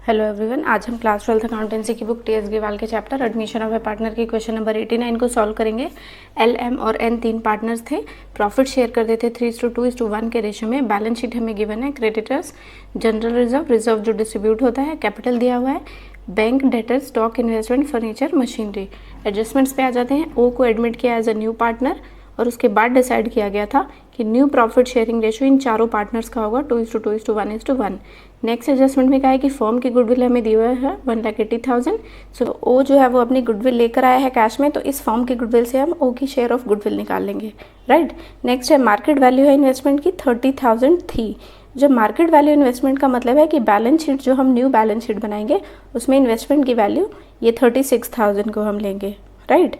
Hello everyone, आज हम class 12th accountancy की बुक टी.एस. गेवाल के chapter admission of A partner की क्वेश्चन नंबर 89 को सॉल्व करेंगे। एल, एम और एन तीन पार्टनर्स थे। प्रॉफिट शेयर कर देते 3:2:1 के रेशो में। बैलेंस शीट हमें गिवन है। क्रेडिटर्स, जनरल रिजर्व जो डिस्ट्रीब्यूट होता है, कैपिटल दिया हुआ है, bank, debtors, stock, investment, furniture, machinery. Adjustments पे आ जाते हैं। ओ को एडमिट किया एज अ न्यू पार्टनर और उसके बाद डिसाइड किया गया था कि न्यू प्रॉफिट शेयरिंग रेशो इन चारों पार्टनर्स का होगा 2:2:1:1। नेक्स्ट एडजस्टमेंट में कहा है कि फर्म की गुडविल हमें दी हुई है 1,80,000। सो ओ जो है वो अपनी गुडविल लेकर आया है कैश में, तो इस फर्म की गुडविल से हम ओ की शेयर ऑफ गुडविल निकाल लेंगे, राइट। नेक्स्ट है मार्केट वैल्यू है इन्वेस्टमेंट की 30,000 थी। जो मार्केट वैल्यू इन्वेस्टमेंट का मतलब है कि बैलेंस शीट जो हम न्यू बैलेंस शीट बनाएंगे उसमें इन्वेस्टमेंट की वैल्यू ये 36,000 को हम लेंगे, राइट।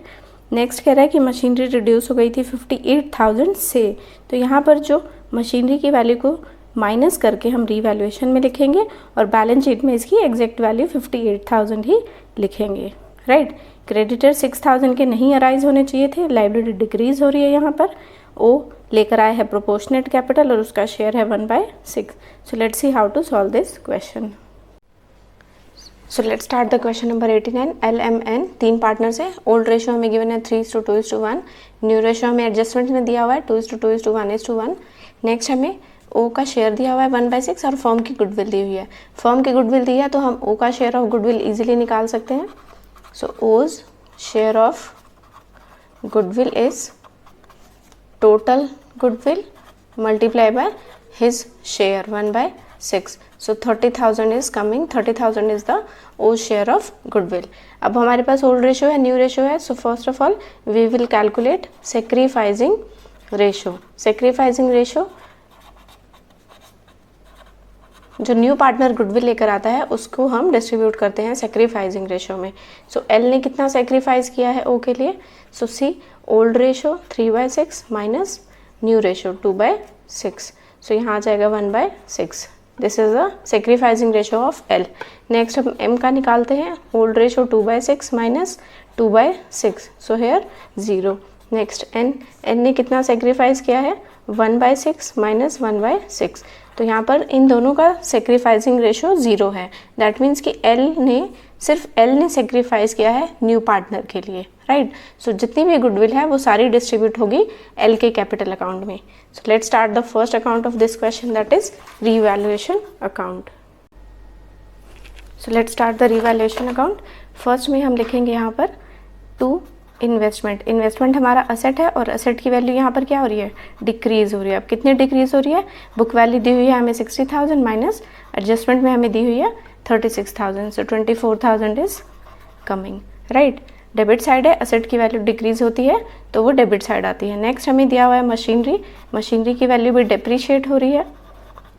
नेक्स्ट कह रहा है कि मशीनरी रिड्यूस हो गई थी 58,000 से, तो यहाँ पर जो मशीनरी की वैल्यू को माइनस करके हम रीवैल्यूएशन में लिखेंगे और बैलेंस शीट में इसकी एग्जैक्ट वैल्यू 58,000 ही लिखेंगे, राइट। क्रेडिटर 6,000 के नहीं अराइज होने चाहिए थे, लाइबिलिटी डिक्रीज हो रही है यहाँ पर। ओ लेकर आया है प्रोपोर्शनेट कैपिटल और उसका शेयर है 1/6। So let's see how to solve this question. So let's start the question number 89। L, M, N तीन पार्टनर्स है। ओल्ड रेशो हमें गिवन है 3:2:1। न्यू रेशो हमें एडजस्टमेंट में दिया हुआ है 2:2:1:1। नेक्स्ट हमें ओ का शेयर दिया हुआ है 1/6 और फर्म की गुडविल दी हुई है। फर्म की गुडविल दी है तो हम ओ का शेयर ऑफ गुडविल इजीली निकाल सकते हैं। सो ओज share of goodwill is total goodwill multiply by his share 1/6। So 30,000 is coming, 30,000 is the O share of goodwill. अब हमारे पास ओल्ड रेशो है, न्यू रेशो है। So first of all we will calculate sacrificing ratio. Sacrificing ratio जो new partner goodwill लेकर आता है उसको हम डिस्ट्रीब्यूट करते हैं सेक्रीफाइजिंग रेशो में। सो एल ने कितना सेक्रीफाइस किया है ओ के लिए? So C old ratio 3/6 minus new ratio 2/6। So यहाँ आ जाएगा 1/6। This is the sacrificing ratio of L. Next हम एम का निकालते हैं। Old ratio 2/6 minus 2/6। So here 0। Next N, N ने कितना सेक्रीफाइस किया है? 1/6 माइनस 1/6। तो यहाँ पर इन दोनों का सेक्रीफाइसिंग रेशो 0 है। दैट मीन्स कि सिर्फ एल ने सेक्रीफाइस किया है न्यू पार्टनर के लिए, राइट। सो जितनी भी गुडविल है वो सारी डिस्ट्रीब्यूट होगी एल के कैपिटल अकाउंट में। सो let's start the first account of this question, that is revaluation account. So let's start the revaluation account. First में हम लिखेंगे यहाँ पर टू इन्वेस्टमेंट। इन्वेस्टमेंट हमारा असेट है और असेट की वैल्यू यहाँ पर क्या हो रही है? डिक्रीज हो रही है। अब कितनी डिक्रीज हो रही है? बुक वैल्यू दी हुई है हमें 60,000 माइनस एडजस्टमेंट में हमें दी हुई है 36,000। सो 24,000 is coming, right. Debit side है, असेट की वैल्यू डिक्रीज होती है तो वो डेबिट साइड आती है। नेक्स्ट हमें दिया हुआ है मशीनरी। मशीनरी की वैल्यू भी डिप्रीशिएट हो रही है।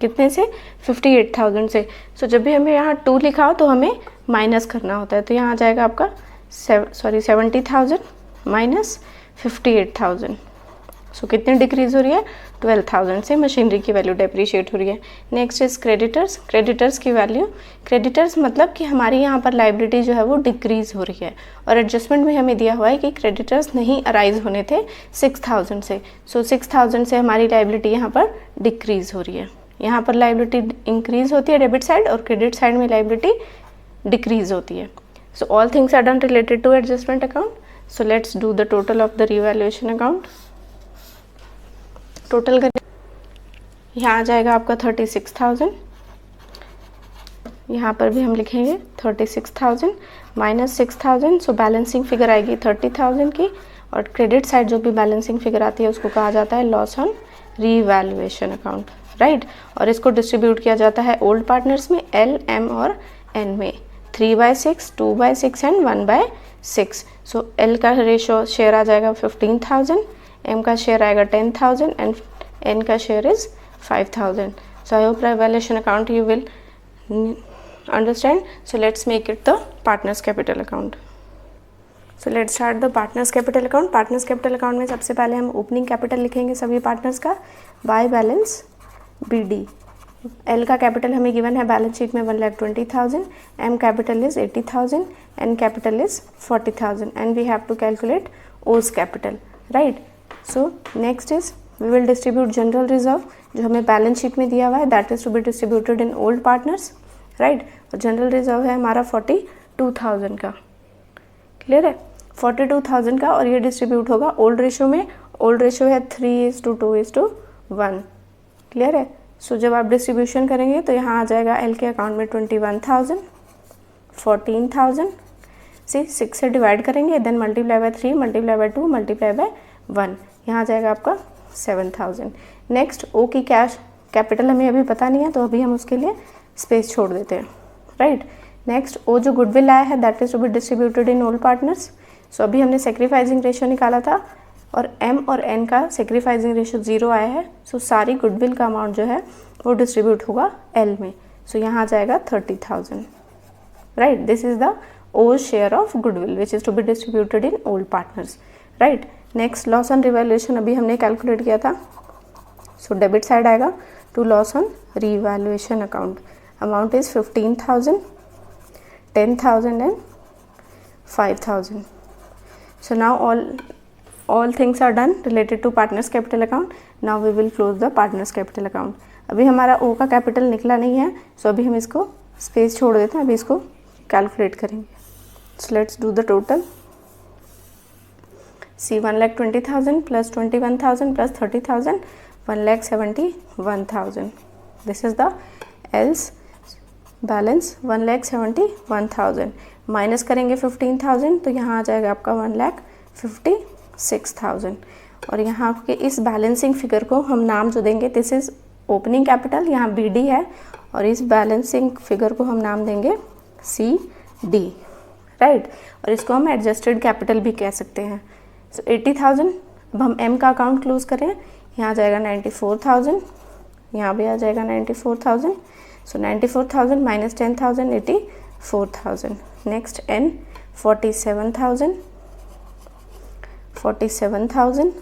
कितने से? 58,000 से। सो जब भी हमें यहाँ 2 लिखा हो तो हमें माइनस करना होता है, तो यहाँ आ जाएगा आपका 70,000 माइनस 58,000। सो कितनी डिक्रीज हो रही है? 12,000 से मशीनरी की वैल्यू डेप्रीशिएट हो रही है। Next is creditors. क्रेडिटर्स की वैल्यू, क्रेडिटर्स मतलब कि हमारी यहाँ पर लाइबिलिटी जो है वो डिक्रीज हो रही है और एडजस्टमेंट में हमें दिया हुआ है कि क्रेडिटर्स नहीं अराइज होने थे 6,000 से। सो 6,000 से हमारी लाइबिलिटी यहाँ पर डिक्रीज हो रही है। यहाँ पर लाइबिलिटी इंक्रीज होती है डेबिट साइड और क्रेडिट साइड में लाइबिलिटी डिक्रीज होती है। So all things are done related to adjustment account. So let's do the total of the revaluation account. Total करें, यहाँ आ जाएगा आपका 36,000। यहाँ पर भी हम लिखेंगे 36,000 माइनस 6,000। सो बैलेंसिंग फिगर आएगी 30,000 की और क्रेडिट साइड जो भी बैलेंसिंग फिगर आती है उसको कहा जाता है loss on revaluation account, right. और इसको डिस्ट्रीब्यूट किया जाता है ओल्ड पार्टनर्स में एल, एम और एन में 3/6, 2/6 एंड 1/6। सो एल का रेशो शेयर आ जाएगा 15,000, एम का शेयर आएगा 10,000 एंड एन का share is 5,000। So I hope revaluation account you will understand. So let's make it the partners capital account. So let's start the partners capital account. Partners capital account में सबसे पहले हम opening capital लिखेंगे सभी partners का by balance BD। L का capital हमें given है बैलेंस शीट में 1,20,000, M capital is 80,000, N capital is 40,000 and we have to calculate O's capital, right. So next is we will distribute general reserve जो हमें balance sheet में दिया हुआ है, that is to be distributed in old partners. Right. और general reserve है हमारा 42,000 का, क्लियर है, 42,000 का, और ये डिस्ट्रीब्यूट होगा ओल्ड रेशो में। ओल्ड रेशो है 3:2:1, क्लियर है। सो जब आप डिस्ट्रीब्यूशन करेंगे तो यहाँ आ जाएगा एल के अकाउंट में 21,000, 14,000, 6 से डिवाइड करेंगे, then multiply by 3, multiply by 2, multiply by 1, यहाँ आ जाएगा आपका 7,000। नेक्स्ट ओ की कैश कैपिटल हमें अभी पता नहीं है, तो अभी हम उसके लिए स्पेस छोड़ देते हैं, राइट। नेक्स्ट ओ जो गुडविल आया है that is to be distributed in old partners. So अभी हमने सेक्रीफाइसिंग रेशियो निकाला था और एम और एन का सेक्रीफाइसिंग रेशियो 0 आया है। सो सारी गुडविल का अमाउंट जो है वो डिस्ट्रीब्यूट होगा एल में। सो यहाँ आ जाएगा 30,000, right. This is the O share of goodwill which is to be distributed in old partners, right. Next loss on revaluation अभी हमने कैलकुलेट किया था। सो डेबिट साइड आएगा to loss on revaluation account, amount is 15,000, 10,000 and 5,000. So now all things are done related to partners capital account. Now we will close the partners capital account. अभी हमारा O का capital निकला नहीं है, so अभी हम इसको स्पेस छोड़ देते हैं, अभी इसको कैलकुलेट करेंगे. So let's do the total. See 1,20,000 plus 21,000 plus 30,000, 1,71,000. This is the else balance 1,71,000 minus करेंगे 15,000 तो यहाँ आ जाएगा आपका 1,56,000. और यहाँ के इस बैलेंसिंग फिगर को हम नाम जो देंगे दिस इज ओपनिंग कैपिटल, यहाँ BD है, और इस बैलेंसिंग फिगर को हम नाम देंगे CD, राइट. और इसको हम एडजस्टेड कैपिटल भी कह सकते हैं. सो 80,000. अब हम M का अकाउंट क्लोज करें, यहाँ आ जाएगा 94,000, यहाँ भी आ जाएगा 94,000. So 94,000 minus 10,000, 84,000. Next N 47,000, 47,000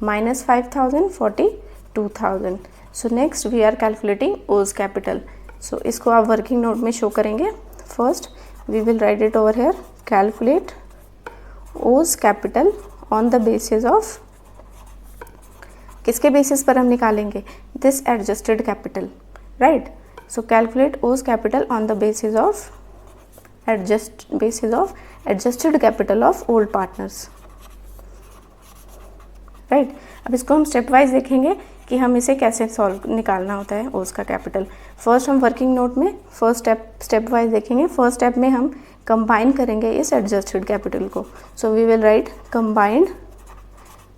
minus 5,000, 42,000. So next we are calculating O's capital. So इसको आप वर्किंग नोट में शो करेंगे. First we will write it over here. Calculate O's capital on the basis of, किसके बेसिस पर हम निकालेंगे? This adjusted capital, right? So calculate O's capital on the basis of adjusted capital of old partners, right. अब इसको हम step wise देखेंगे कि हम इसे कैसे सॉल्व निकालना होता है O's का कैपिटल. फर्स्ट हम वर्किंग नोट में फर्स्ट स्टेप वाइज देखेंगे. फर्स्ट स्टेप में हम कंबाइन करेंगे इस एडजस्टेड कैपिटल को. So we will write combined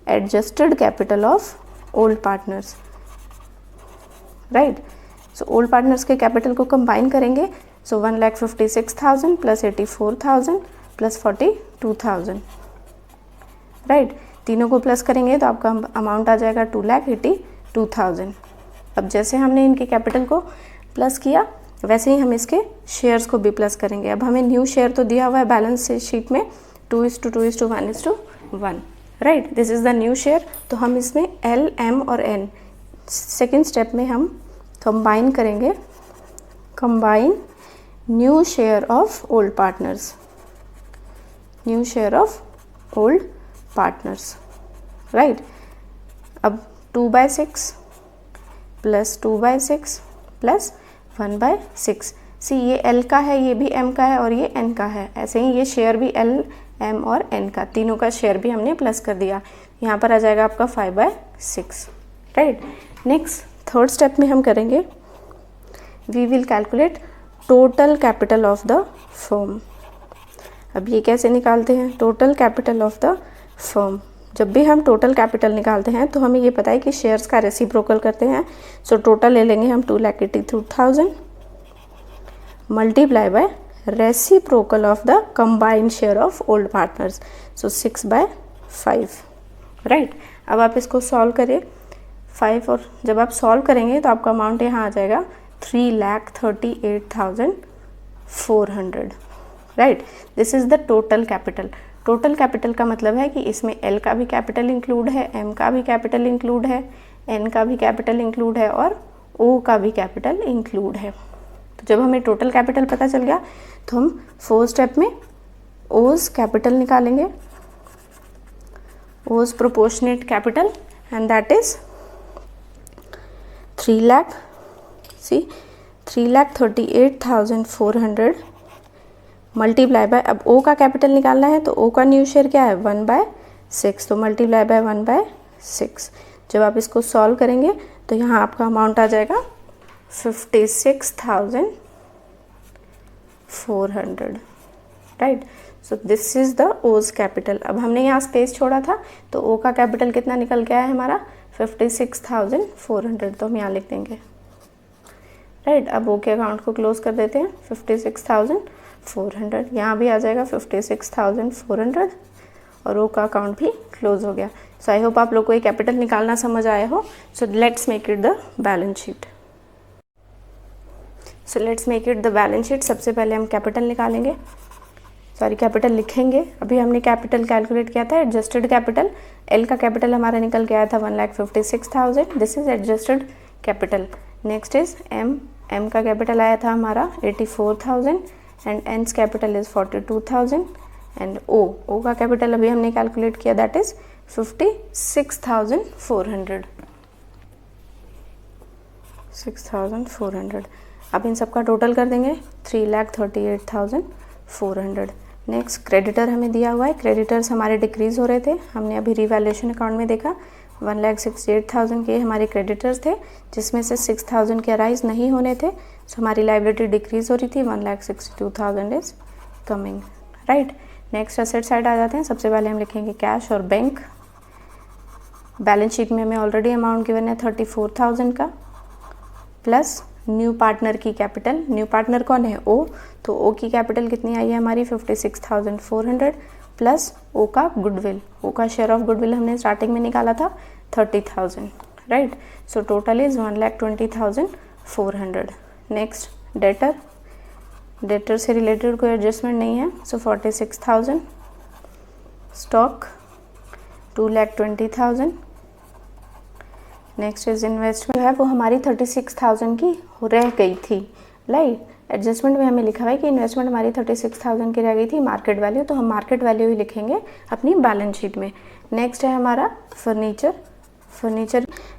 adjusted capital of old partners, right. So old partners के कैपिटल को कंबाइन करेंगे. So 1,56,000 plus 84,000 plus 42,000, right. तीनों को प्लस करेंगे तो आपका अमाउंट आ जाएगा 2,82,000. अब जैसे हमने इनके कैपिटल को प्लस किया वैसे ही हम इसके शेयर्स को भी प्लस करेंगे. अब हमें न्यू शेयर तो दिया हुआ है बैलेंस शीट में 2:2:1:1, right. This is the new share. तो हम इसमें L, M और N सेकेंड स्टेप में हम कंबाइन करेंगे. Combine new share of old partners, new share of old partners, right. अब 2/6 प्लस 2/6 प्लस 1/6. सी ये L का है, ये भी M का है और ये N का है. ऐसे ही ये शेयर भी L, M और N का, तीनों का शेयर भी हमने प्लस कर दिया. यहाँ पर आ जाएगा आपका 5/6, राइट. नेक्स्ट थर्ड स्टेप में हम करेंगे we will calculate total capital of the firm. अब ये कैसे निकालते हैं? Total capital of the firm. जब भी हम टोटल कैपिटल निकालते हैं तो हमें ये पता है कि शेयर्स का रेसिप्रोकल करते हैं. सो टोटल ले लेंगे हम 2,82,000 multiply by reciprocal of the combined share of old partners. So 6/5, right. अब आप इसको सॉल्व करें 5, और जब आप सॉल्व करेंगे तो आपका अमाउंट यहाँ आ जाएगा 3,38,400, right. This is the total capital. Total capital का मतलब है कि इसमें L का भी कैपिटल इंक्लूड है, M का भी कैपिटल इंक्लूड है, N का भी कैपिटल इंक्लूड है और O का भी कैपिटल इंक्लूड है. तो जब हमें टोटल कैपिटल पता चल गया तो हम फोर्थ स्टेप में O's कैपिटल निकालेंगे, O's proportionate capital, and that is 3 lakh. See 3,38,400 multiply by, अब ओ का कैपिटल निकालना है तो ओ का न्यू शेयर क्या है 1/6, तो मल्टीप्लाई बाय 1/6। जब आप इसको सॉल्व करेंगे तो यहाँ आपका अमाउंट आ जाएगा 56,400, right. So this is the ओज कैपिटल। अब हमने यहाँ स्पेस छोड़ा था तो ओ का कैपिटल कितना निकल के आया है हमारा 56,400, तो हम यहाँ लिख देंगे, राइट। अब ओ के अकाउंट को क्लोज कर देते हैं 56,400, यहाँ भी आ जाएगा 56,400 और ओ का अकाउंट भी क्लोज हो गया। सो आई होप आप लोग को ये कैपिटल निकालना समझ आया हो। सो let's make it the balance sheet. So let's make it the balance sheet. सबसे पहले हम कैपिटल निकालेंगे, कैपिटल लिखेंगे। अभी हमने कैपिटल कैलकुलेट किया था एडजस्टेड कैपिटल। एल का कैपिटल हमारा निकल के आया था 1,56,000, this is adjusted capital. Next is M, M का कैपिटल आया था हमारा 84,000 and N's capital is 42,000 and O, O का कैपिटल अभी हमने कैलकुलेट किया दैट इज 56,400, 6,400। अब इन सबका टोटल कर देंगे 3,38,400। नेक्स्ट क्रेडिटर हमें दिया हुआ है, क्रेडिटर्स हमारे डिक्रीज हो रहे थे, हमने अभी रिवैल्यूएशन अकाउंट में देखा 1,68,000 के हमारे क्रेडिटर्स थे, जिसमें से 6,000 के अराइज नहीं होने थे, सो हमारी लाइबिलिटी डिक्रीज हो रही थी, 1,62,000 is coming, right. Next asset side आ जाते हैं। सबसे पहले हम लिखेंगे कैश और बैंक। बैलेंस शीट में हमें ऑलरेडी अमाउंट गिवन है 34,000 का, प्लस न्यू पार्टनर की कैपिटल। न्यू पार्टनर कौन है ओ, तो ओ की कैपिटल कितनी आई है हमारी 56,400 प्लस ओ का गुडविल। ओ का शेयर ऑफ गुडविल हमने स्टार्टिंग में निकाला था 30,000, right. So total is 1,20,400। Next debtor, debtor से रिलेटेड कोई एडजस्टमेंट नहीं है, सो 46,000। स्टॉक 2,20,000। नेक्स्ट इज इन्वेस्टमेंट, जो है वो हमारी 36,000 की रह गई थी, राइट। एडजस्टमेंट में हमें लिखा हुआ है कि इन्वेस्टमेंट हमारी 36,000 की रह गई थी, मार्केट वैल्यू, तो हम मार्केट वैल्यू ही लिखेंगे अपनी बैलेंस शीट में। नेक्स्ट है हमारा फर्नीचर,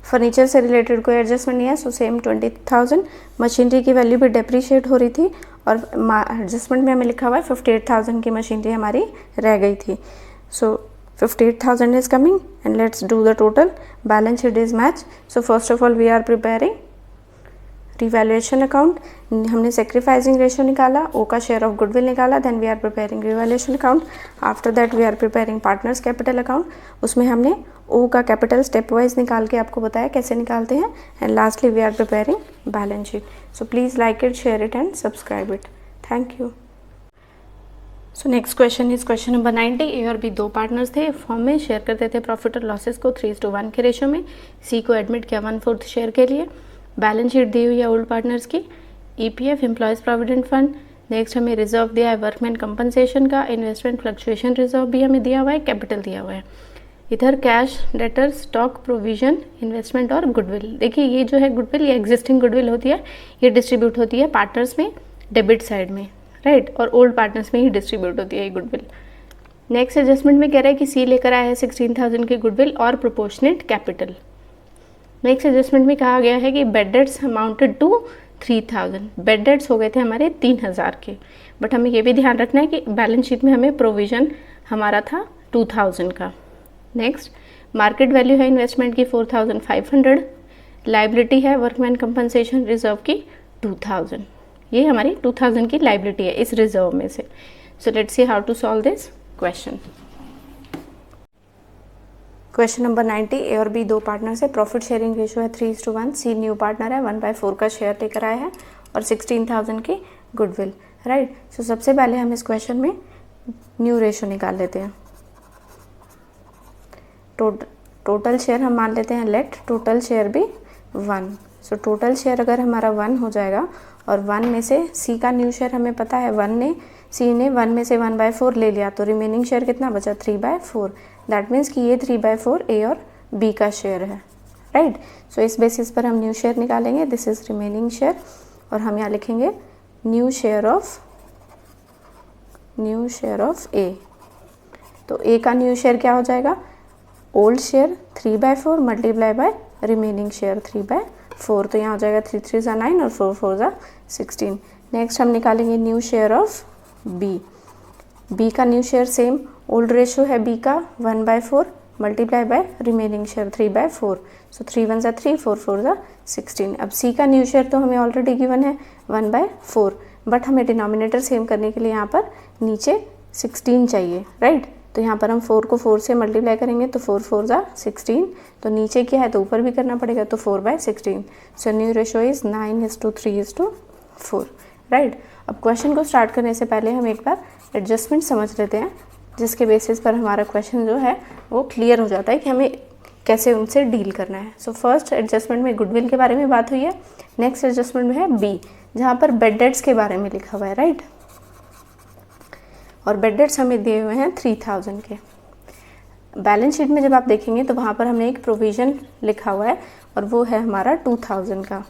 फर्नीचर से रिलेटेड कोई एडजस्टमेंट नहीं है, सो सेम 20,000। मशीनरी की वैल्यू भी डेप्रीशिएट हो रही थी और एडजस्टमेंट में हमें लिखा हुआ है 58,000 की मशीनरी हमारी रह गई थी, सो 58,000 is coming and let's do the total. Balance sheet is match. So first of all we are preparing revaluation account. हमने sacrificing ratio निकाला, O का share of goodwill निकाला, then we are preparing revaluation account. After that we are preparing partners capital account. उसमें हमने O का capital step wise निकाल के आपको बताया कैसे निकालते हैं, and lastly we are preparing balance sheet. So please like it, share it and subscribe it. Thank you. So next question is question number 90। A और बी दो पार्टनर्स थे, फॉर्म में शेयर करते थे प्रॉफिट और लॉसेस को 3:1 के ratio में। सी को एडमिट किया 1/4 शेयर के लिए। बैलेंस शीट दी हुई है ओल्ड पार्टनर्स की, EPF employees provident fund. Next हमें रिजर्व दिया है वर्कमैन कंपनसेशन का, इन्वेस्टमेंट फ्लक्चुएशन रिजर्व भी हमें दिया हुआ है, कैपिटल दिया हुआ है। इधर cash, debtor, stock, provision, investment और गुडविल। देखिए ये जो है गुडविल, ये एग्जिस्टिंग गुडविल होती है, ये डिस्ट्रीब्यूट होती है पार्टनर्स में डेबिट साइड में, राइट, और ओल्ड पार्टनर्स में ही डिस्ट्रीब्यूट होती है ये गुडविल। नेक्स्ट एडजस्टमेंट में कह रहा है कि सी लेकर आया है 16,000 की गुडविल और प्रोपोर्शनेट कैपिटल। नेक्स्ट एडजस्टमेंट में कहा गया है कि bad debts amounted to 3,000, bad debts हो गए थे हमारे 3,000 के, बट हमें ये भी ध्यान रखना है कि बैलेंस शीट में हमें प्रोविजन हमारा था 2,000 का। नेक्स्ट मार्केट वैल्यू है इन्वेस्टमेंट की 4,500, लाइबिलिटी है वर्कमैन कंपनसेशन रिजर्व की 2,000, ये हमारी 2,000 की लाइबिलिटी है इस रिजर्व में से। So let's see how to solve this question. Question number 90। A और बी दो पार्टनर्स है, प्रॉफिट शेयरिंग रेशो है 3:1। सी न्यू पार्टनर है, 1/4 का शेयर लेकर आया है और 16,000 की गुडविल, राइट। सो सबसे पहले हम इस क्वेश्चन में न्यू रेशो निकाल लेते हैं। टोटल शेयर हम मान लेते हैं लेट टोटल शेयर भी 1। सो टोटल शेयर अगर हमारा 1 हो जाएगा और 1 में से सी का न्यू शेयर हमें पता है सी ने 1 में से 1/4 ले लिया, तो रिमेनिंग शेयर कितना बचा 3/4। दैट मीन्स कि ये 3/4 ए और बी का शेयर है, राइट। सो इस बेसिस पर हम न्यू शेयर निकालेंगे, दिस इज रिमेनिंग शेयर, और हम यहाँ लिखेंगे न्यू शेयर ऑफ ए। तो ए का न्यू शेयर क्या हो जाएगा, old share 3/4 multiply by remaining share 3/4। 4, तो यहाँ हो जाएगा 3 3 ज़ा 9 और 4 4 ज़ा 16। नेक्स्ट हम निकालेंगे new share of B. B का new share same old ratio है बी का 1/4 multiply by remaining share 3/4, so 3 1 ज़ा 3 4 4 ज़ा 16। अब सी का न्यू शेयर तो हमें ऑलरेडी गिवन है 1/4, बट हमें डिनोमिनेटर सेम करने के लिए यहाँ पर नीचे 16 चाहिए, राइट। तो यहाँ पर हम 4 को 4 से मल्टीप्लाई करेंगे तो 4 4 ज़ा 16, तो नीचे क्या है तो ऊपर भी करना पड़ेगा, तो 4/16। So new ratio is 9:3:4, right. अब क्वेश्चन को स्टार्ट करने से पहले हम एक बार एडजस्टमेंट समझ लेते हैं, जिसके बेसिस पर हमारा क्वेश्चन जो है वो क्लियर हो जाता है कि हमें कैसे उनसे डील करना है। सो फर्स्ट एडजस्टमेंट में गुडविल के बारे में बात हुई है। नेक्स्ट एडजस्टमेंट में है बी, जहाँ पर बेड डेट्स के बारे में लिखा हुआ है, राइट। और बेड डेट्स हमें दिए हुए हैं 3000 के। बैलेंस शीट में जब आप देखेंगे तो वहाँ पर हमने एक प्रोविज़न लिखा हुआ है और वो है हमारा 2000 का।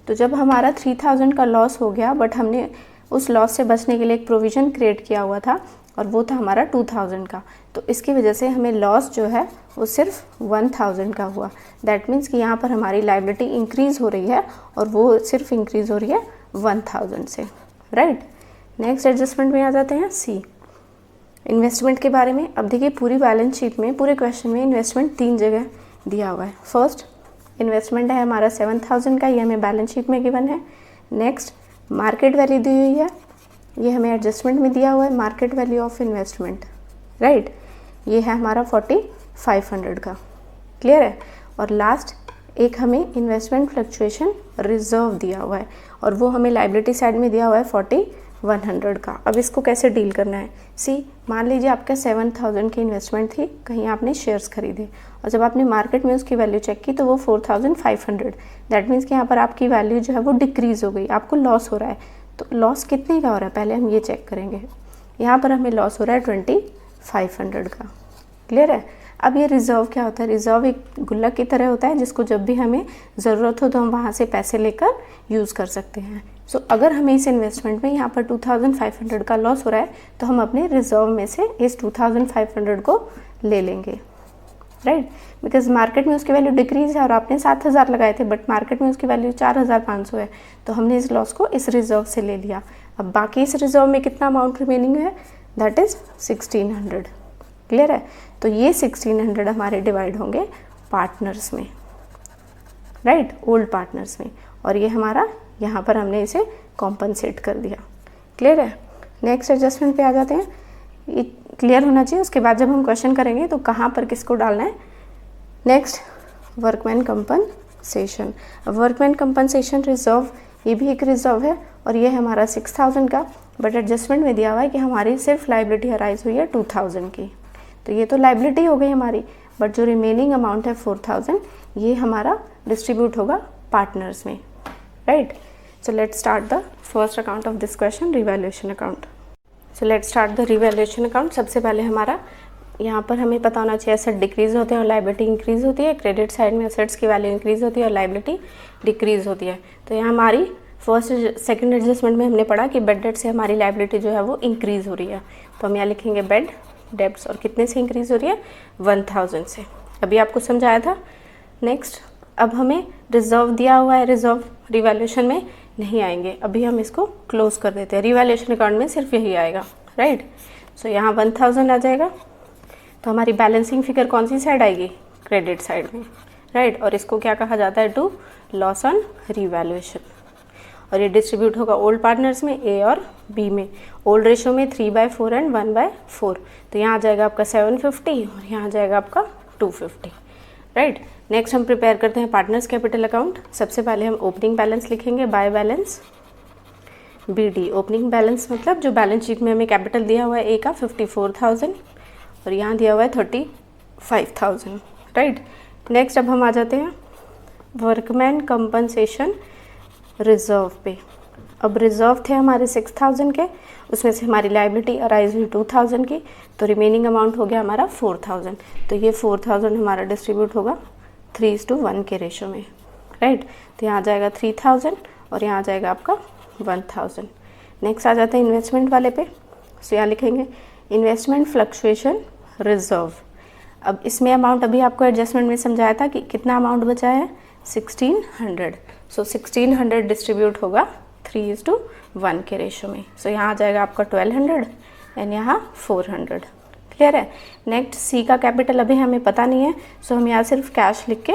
तो जब हमारा 3000 का लॉस हो गया, बट हमने उस लॉस से बचने के लिए एक प्रोविज़न क्रिएट किया हुआ था और वो था हमारा 2000 का, तो इसकी वजह से हमें लॉस जो है वो सिर्फ 1000 का हुआ। दैट मीन्स कि यहाँ पर हमारी लायबिलिटी इंक्रीज़ हो रही है और वो सिर्फ इंक्रीज़ हो रही है 1000 से, राइट। नेक्स्ट एडजस्टमेंट में आ जाते हैं सी, इन्वेस्टमेंट के बारे में। अब देखिए पूरी बैलेंस शीट में, पूरे क्वेश्चन में इन्वेस्टमेंट 3 जगह दिया हुआ है। फर्स्ट इन्वेस्टमेंट है हमारा 7000 का, ये हमें बैलेंस शीट में गिवन है। नेक्स्ट मार्केट वैल्यू दी हुई है, ये हमें एडजस्टमेंट में दिया हुआ है, market value of investment, right. ये है हमारा 4500 का, क्लियर है। और लास्ट एक हमें इन्वेस्टमेंट फ्लक्चुएशन रिजर्व दिया हुआ है और वो हमें लायबिलिटी साइड में दिया हुआ है 4100 का। अब इसको कैसे डील करना है, सी मान लीजिए आपका 7000 की इन्वेस्टमेंट थी, कहीं आपने शेयर्स खरीदे और जब आपने मार्केट में उसकी वैल्यू चेक की तो वो 4500, दैट मीन्स कि यहाँ पर आपकी वैल्यू जो है वो डिक्रीज़ हो गई, आपको लॉस हो रहा है। तो लॉस कितने का हो रहा है पहले हम ये चेक करेंगे। यहाँ पर हमें लॉस हो रहा है 2500 का, क्लियर है। अब ये रिज़र्व क्या होता है, रिज़र्व एक गुल्लक की तरह होता है जिसको जब भी हमें ज़रूरत हो तो हम वहाँ से पैसे लेकर यूज़ कर सकते हैं। सो अगर हमें इस इन्वेस्टमेंट में यहाँ पर 2500 का लॉस हो रहा है तो हम अपने रिज़र्व में से इस 2500 को ले लेंगे, राइट। बिकॉज मार्केट में उसकी वैल्यू डिक्रीज है और आपने 7000 लगाए थे, बट मार्केट में उसकी वैल्यू 4500 है, तो हमने इस लॉस को इस रिज़र्व से ले लिया। अब बाकी इस रिज़र्व में कितना अमाउंट रिमेनिंग है, दैट इज़ 1600, क्लियर है। तो ये 1600 हमारे डिवाइड होंगे पार्टनर्स में, राइट, ओल्ड पार्टनर्स में, और ये हमारा यहाँ पर हमने इसे कॉम्पनसेट कर दिया, क्लियर है। नेक्स्ट एडजस्टमेंट पे आ जाते हैं, ये क्लियर होना चाहिए। उसके बाद जब हम क्वेश्चन करेंगे तो कहाँ पर किसको डालना है। Next workman compensation. Workman compensation reserve, ये भी एक रिजर्व है और ये है हमारा 6000 का, बट एडजस्टमेंट में दिया हुआ है कि हमारी सिर्फ लाइबिलिटी अराइज हुई है 2000 की, तो ये तो लाइबिलिटी हो गई हमारी, बट जो रिमेनिंग अमाउंट है 4000 ये हमारा डिस्ट्रीब्यूट होगा पार्टनर्स में, right. So let's start the first account of this question, revaluation account. So let's start the revaluation account. सबसे पहले हमारा यहाँ पर हमें पता होना चाहिए एसेट डिक्रीज होते हैं और लाइबिलिटी इंक्रीज होती है। क्रेडिट साइड में एसेट्स की वैल्यू इंक्रीज होती है और लाइबिलिटी डिक्रीज होती है। तो यहाँ हमारी फर्स्ट सेकंड एडजस्टमेंट में हमने पढ़ा कि बेड डेट से हमारी लाइबिलिटी जो है वो इंक्रीज हो रही है, तो हम यहाँ लिखेंगे बेड डेब्ट्स, और कितने से इंक्रीज हो रही है, 1000 से। अभी आपको समझाया था। नेक्स्ट अब हमें रिजर्व दिया हुआ है, रिजर्व रिवैल्यूएशन में नहीं आएंगे, अभी हम इसको क्लोज कर देते हैं। रिवैल्यूएशन अकाउंट में सिर्फ यही आएगा, राइट। सो यहाँ 1000 आ जाएगा, तो हमारी बैलेंसिंग फिगर कौन सी साइड आएगी, क्रेडिट साइड में, राइट। और इसको क्या कहा जाता है, टू लॉस ऑन रिवैल्यूएशन, और ये डिस्ट्रीब्यूट होगा ओल्ड पार्टनर्स में, ए और बी में। ओल्ड रेशो में 3/4 एंड 1/4, तो यहाँ आ जाएगा आपका 750 और यहाँ आ जाएगा आपका 250, राइट। नेक्स्ट हम प्रिपेयर करते हैं पार्टनर्स कैपिटल अकाउंट। सबसे पहले हम ओपनिंग बैलेंस लिखेंगे, bye balance BD। Opening balance मतलब जो बैलेंस शीट में हमें कैपिटल दिया हुआ है ए का 54,000 और यहाँ दिया हुआ है 35,000, राइट। नेक्स्ट अब हम आ जाते हैं वर्कमैन कंपनसेशन रिजर्व पे। अब रिजर्व थे हमारे 6000 के, उसमें से हमारी लाइबिलिटी अराइज हुई 2000 की, तो रिमेनिंग अमाउंट हो गया हमारा 4000। तो ये 4000 हमारा डिस्ट्रीब्यूट होगा 3:1 के रेशो में, राइट। तो यहाँ आ जाएगा 3000 और यहाँ आ जाएगा आपका 1000। नेक्स्ट आ जाते हैं इन्वेस्टमेंट वाले पे। सो यहाँ लिखेंगे इन्वेस्टमेंट फ्लक्चुएशन रिजर्व। अब इसमें अमाउंट अभी आपको एडजस्टमेंट में समझाया था कि कितना अमाउंट बचा है, 1600, सो 1600 डिस्ट्रीब्यूट होगा 3:1 के रेशो में। सो यहाँ आ जाएगा आपका 1200 एंड यहाँ 400। क्लियर है। नेक्स्ट सी का कैपिटल अभी हमें पता नहीं है, सो हम यहाँ सिर्फ कैश लिख के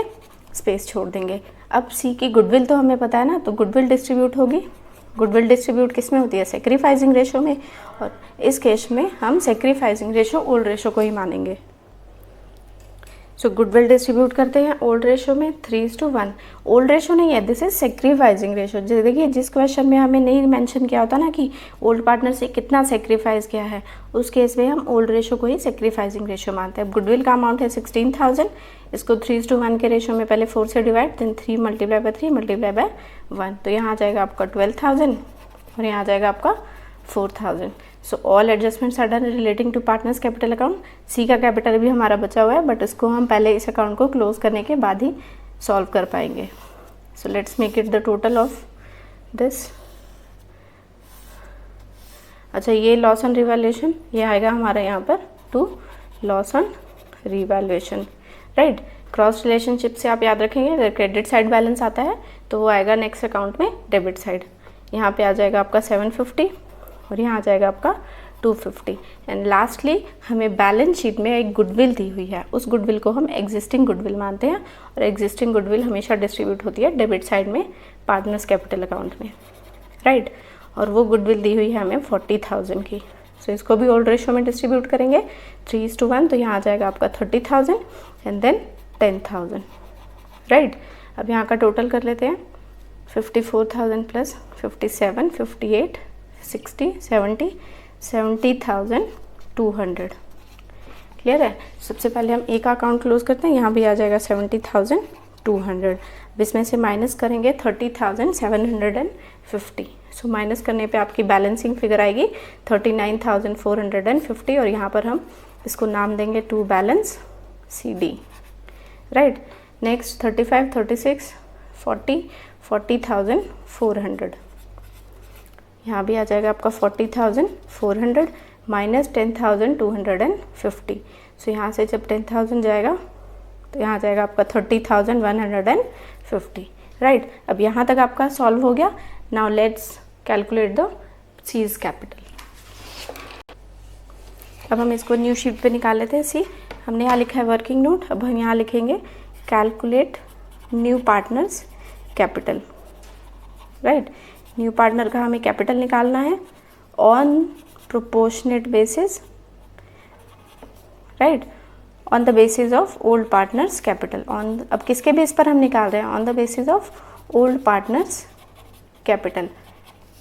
स्पेस छोड़ देंगे। अब सी की गुडविल तो हमें पता है ना, तो गुडविल डिस्ट्रीब्यूट होगी। गुडविल डिस्ट्रीब्यूट किस में होती है? सेक्रीफाइसिंग रेशो में, और इस केस में हम सेक्रीफाइसिंग रेशो ओल्ड रेशो को ही मानेंगे। सो गुडविल डिस्ट्रीब्यूट करते हैं ओल्ड रेशो में 3:1। ओल्ड रेशो नहीं है, दिस इज सेक्रीफाइसिंग रेशो। देखिए जिस क्वेश्चन में हमें नहीं मेंशन किया होता ना कि ओल्ड पार्टनर से कितना सेक्रीफाइस किया है, उस केस में हम ओल्ड रेशो को ही सेक्रीफाइसिंग रेशो मानते हैं। अब गुडविल का अमाउंट है 16,000, इसको 3:1 के रेशो में पहले 4 से डिवाइड, देन 3 × 3 × 1, तो यहाँ आ जाएगा आपका 12,000 और यहाँ आ जाएगा आपका 4,000। So all adjustments are done relating to partners capital account. C का कैपिटल भी हमारा बचा हुआ है, बट इसको हम पहले इस अकाउंट को क्लोज करने के बाद ही सॉल्व कर पाएंगे। सो let's make it the total of this. अच्छा, ये लॉस ऑन रिवैल्यूएशन, ये आएगा हमारा यहाँ पर to loss on revaluation, right. Cross relationship से आप याद रखेंगे, अगर क्रेडिट साइड बैलेंस आता है तो वो आएगा नेक्स्ट अकाउंट में डेबिट साइड। यहाँ पे आ जाएगा आपका 750 और यहाँ आ जाएगा आपका 250। एंड लास्टली हमें बैलेंस शीट में एक गुडविल दी हुई है, उस गुडविल को हम एग्जिस्टिंग गुडविल मानते हैं, और एग्जिस्टिंग गुडविल हमेशा डिस्ट्रीब्यूट होती है डेबिट साइड में पार्टनर्स कैपिटल अकाउंट में, राइट। और वो गुडविल दी हुई है हमें 40,000 की। सो इसको भी ओल्ड रेशो में डिस्ट्रीब्यूट करेंगे 3:1, तो यहाँ आ जाएगा आपका 30,000 एंड देन 10,000, राइट। अब यहाँ का टोटल कर लेते हैं, 54,000 प्लस 57, 58, 60, 70, 70,200। क्लियर है। सबसे पहले हम ए का अकाउंट क्लोज करते हैं, यहाँ भी आ जाएगा 70,200। अब इसमें से माइनस करेंगे 30,750। सो माइनस करने पे आपकी बैलेंसिंग फिगर आएगी 39,450, और यहाँ पर हम इसको नाम देंगे to balance CD, right. Next 35, 36, 40, 40,400। यहाँ भी आ जाएगा आपका 40,400 माइनस 10,250। सो यहाँ से जब 10,000 जाएगा तो यहाँ आ जाएगा आपका 30,150, राइट। अब यहाँ तक आपका सॉल्व हो गया। Now let's calculate the C's capital. अब हम इसको न्यू शीट पे निकाल लेते हैं। सी हमने यहाँ लिखा है वर्किंग नोट, अब हम यहाँ लिखेंगे calculate new partners capital, right. New partner का हमें कैपिटल निकालना है on proportionate basis, right, on the basis of old partners capital. On, अब किसके बेस पर हम निकाल रहे हैं? On the basis of old partners capital,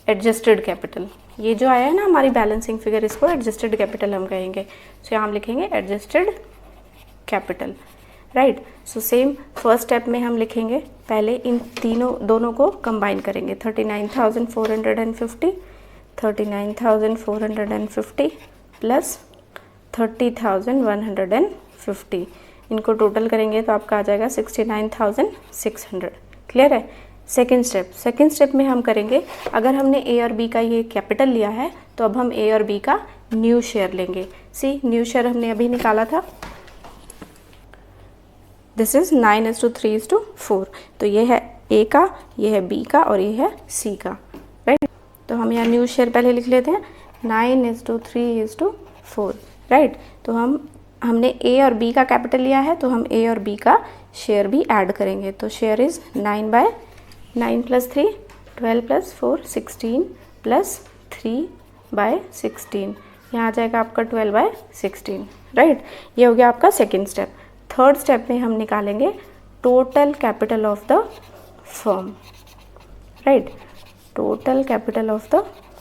adjusted capital. ये जो आया है ना हमारी बैलेंसिंग फिगर, इसको एडजस्टेड कैपिटल हम कहेंगे। सो यहाँ हम लिखेंगे adjusted capital, right. So same first step में हम लिखेंगे, पहले इन दोनों को कंबाइन करेंगे। 39,450, 39,450 प्लस 30,150, इनको टोटल करेंगे तो आपका आ जाएगा 69,600। क्लियर है। सेकेंड स्टेप में हम करेंगे, अगर हमने ए और बी का ये कैपिटल लिया है तो अब हम ए और बी का न्यू शेयर लेंगे। सी न्यू शेयर हमने अभी निकाला था, दिस इज 9:3:4। तो ये है ए का, ये है बी का और ये है सी का, राइट। तो हम यहाँ न्यू शेयर पहले लिख लेते हैं 9:3:4, राइट। तो हमने ए और बी का कैपिटल लिया है तो हम ए और बी का शेयर भी ऐड करेंगे। तो शेयर इज 9 + 3 12 + 4 16 प्लस 3/16, यहाँ आ जाएगा आपका 12/16, राइट। ये हो गया आपका सेकेंड स्टेप। थर्ड स्टेप में हम निकालेंगे total capital of the firm, right, total capital of the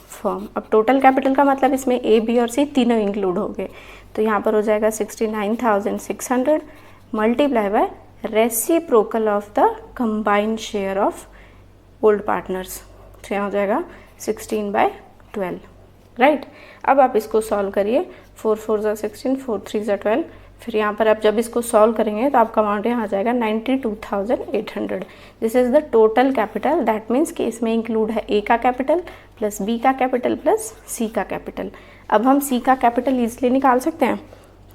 firm. अब टोटल कैपिटल का मतलब इसमें ए बी और सी तीनों इंक्लूड हो गए, तो यहाँ पर हो जाएगा 69,600 multiply by reciprocal of the combined share of old partners, तो यहाँ हो जाएगा 16/12, राइट। अब आप इसको सॉल्व करिए, 4 4 = 16, 4 3 = 12। फिर यहाँ पर आप जब इसको सॉल्व करेंगे तो आपका अमाउंट यहाँ आ जाएगा 92,800। This is the total capital, that means कि इसमें इंक्लूड है ए का कैपिटल प्लस बी का कैपिटल प्लस सी का कैपिटल। अब हम सी का कैपिटल ईजिली निकाल सकते हैं,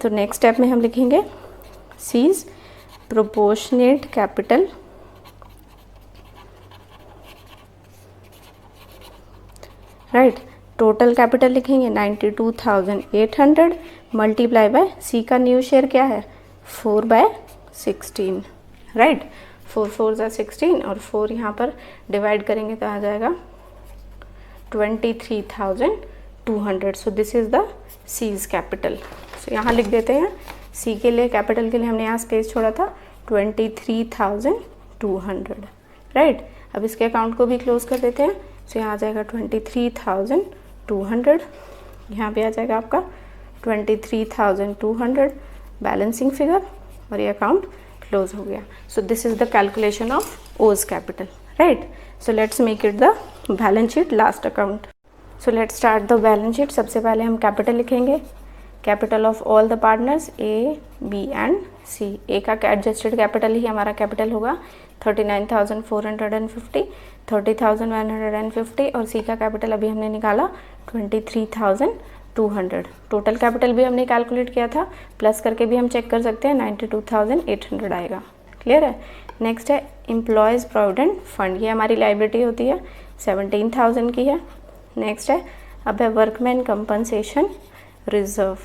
तो नेक्स्ट स्टेप में हम लिखेंगे C's proportionate capital right. Total capital लिखेंगे 92,800 मल्टीप्लाई बाय सी का न्यू शेयर क्या है 4/16, राइट। 4 4 = 16 और 4 यहाँ पर डिवाइड करेंगे तो आ जाएगा 23,200। So this is the C's capital. So यहाँ लिख देते हैं सी के लिए, कैपिटल के लिए हमने यहाँ स्पेस छोड़ा था 23,200, राइट। अब इसके अकाउंट को भी क्लोज कर देते हैं। सो यहाँ आ जाएगा 23,200, यहाँ पे आ जाएगा आपका 23,200 बैलेंसिंग फिगर और ये अकाउंट क्लोज हो गया। So this is the calculation of O's capital, right. So let's make it the balance sheet last account. So let's start the balance sheet. सबसे पहले हम कैपिटल लिखेंगे, capital of all the partners A B and C. A का adjusted capital ही हमारा capital होगा 39,450, 30,150 और C का capital अभी हमने निकाला 23,200। टोटल कैपिटल भी हमने कैलकुलेट किया था, प्लस करके भी हम चेक कर सकते हैं 92,800 आएगा। क्लियर है। नेक्स्ट है एम्प्लॉयज़ प्रोविडेंट फंड, ये हमारी लाइबिलिटी होती है 17,000 की है। नेक्स्ट है अब है वर्कमैन कंपनसेशन रिजर्व।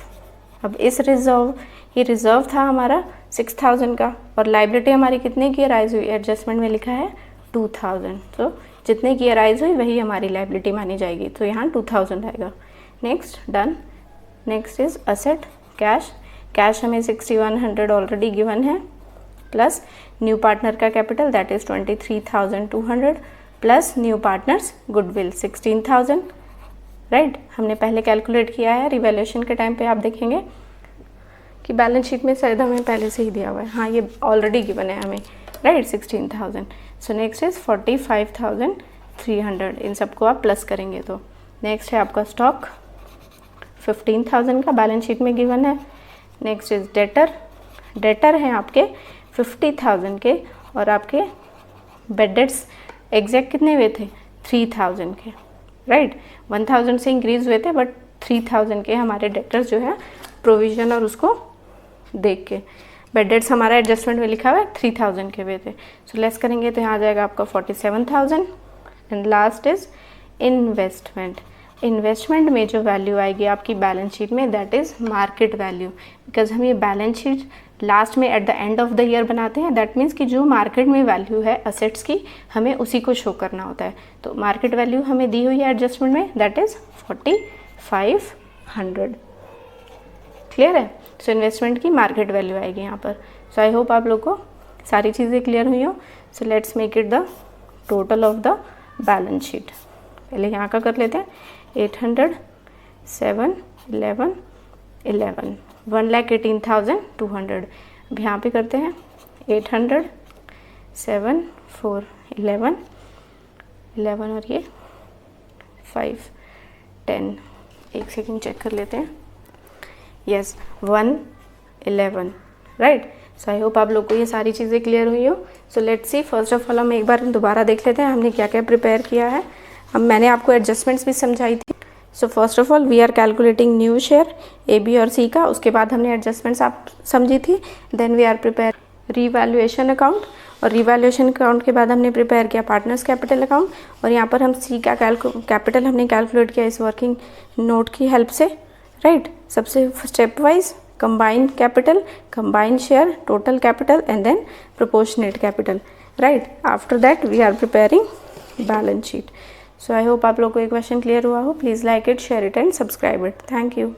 अब इस रिजर्व, ये रिजर्व था हमारा 6,000 का और लाइबिलिटी हमारी कितने की राइज हुई, एडजस्टमेंट में लिखा है 2,000। तो जितने की राइज हुई वही हमारी लाइबिलिटी मानी जाएगी, तो यहाँ 2,000 आएगा। Next done. Next is asset cash. Cash हमें 6,100 ऑलरेडी गिवन है, प्लस न्यू पार्टनर का capital that is 23,200 plus new partners goodwill 16,000, right. हमने पहले कैलकुलेट किया है, रिवैल्यूएशन के टाइम पे आप देखेंगे कि बैलेंस शीट में शायद हमें पहले से ही दिया हुआ है, हाँ ये ऑलरेडी गिवन है हमें, राइट 16,000। सो नेक्स्ट इज 45,300, इन सबको आप प्लस करेंगे तो नेक्स्ट है आपका स्टॉक 15,000 का बैलेंस शीट में गिवन है। Next is debtor. डेटर हैं आपके 50,000 के और आपके बेड डेट्स एग्जैक्ट कितने हुए थे 3,000 के, राइट। 1,000 से इंक्रीज हुए थे बट 3,000 के हमारे डेटर्स जो है प्रोविजन और उसको देख के बेड डेट्स हमारा एडजस्टमेंट में लिखा हुआ है 3,000 के हुए थे। सो लेस करेंगे तो यहाँ आ जाएगा आपका 47,000। And last is investment. Investment में जो वैल्यू आएगी आपकी बैलेंस शीट में that is market value, because हम ये बैलेंस शीट लास्ट में at the end of the year बनाते हैं। दैट मीन्स कि जो मार्केट में वैल्यू है असेट्स की हमें उसी को शो करना होता है। तो मार्केट वैल्यू हमें दी हुई है एडजस्टमेंट में दैट इज़ 4,500। क्लियर है। सो इन्वेस्टमेंट की मार्केट वैल्यू आएगी यहाँ पर। सो आई होप आप लोग को सारी चीज़ें क्लियर हुई हो। सो let's make it the total of the balance sheet. पहले यहाँ का कर लेते हैं 800, 7, 11, 11, 1,18,200। अब यहाँ पे करते हैं 800, 7, 4, 11, 11 और ये 5, 10। एक सेकेंड चेक कर लेते हैं। Yes 1, 11, right. So I hope आप लोग को ये सारी चीज़ें क्लियर हुई हो। सो let's C, first of all हम एक बार दोबारा देख लेते हैं हमने क्या क्या प्रिपेयर किया है। अब मैंने आपको एडजस्टमेंट्स भी समझाई थी। So first of all we are calculating new share A B और सी का, उसके बाद हमने एडजस्टमेंट्स आप समझी थी। Then we are prepare revaluation account और रीवैल्यूएशन अकाउंट के बाद हमने प्रिपेयर किया पार्टनर्स कैपिटल अकाउंट और यहाँ पर हम सी का कैपिटल हमने कैलकुलेट किया इस वर्किंग नोट की हेल्प से, राइट। सबसे step wise combined capital, combined share, total capital and then proportionate capital, right. After that we are preparing balance sheet. So I hope आप लोग को ये क्वेश्चन क्लियर हुआ हो। Please like it, share it and subscribe it. Thank you.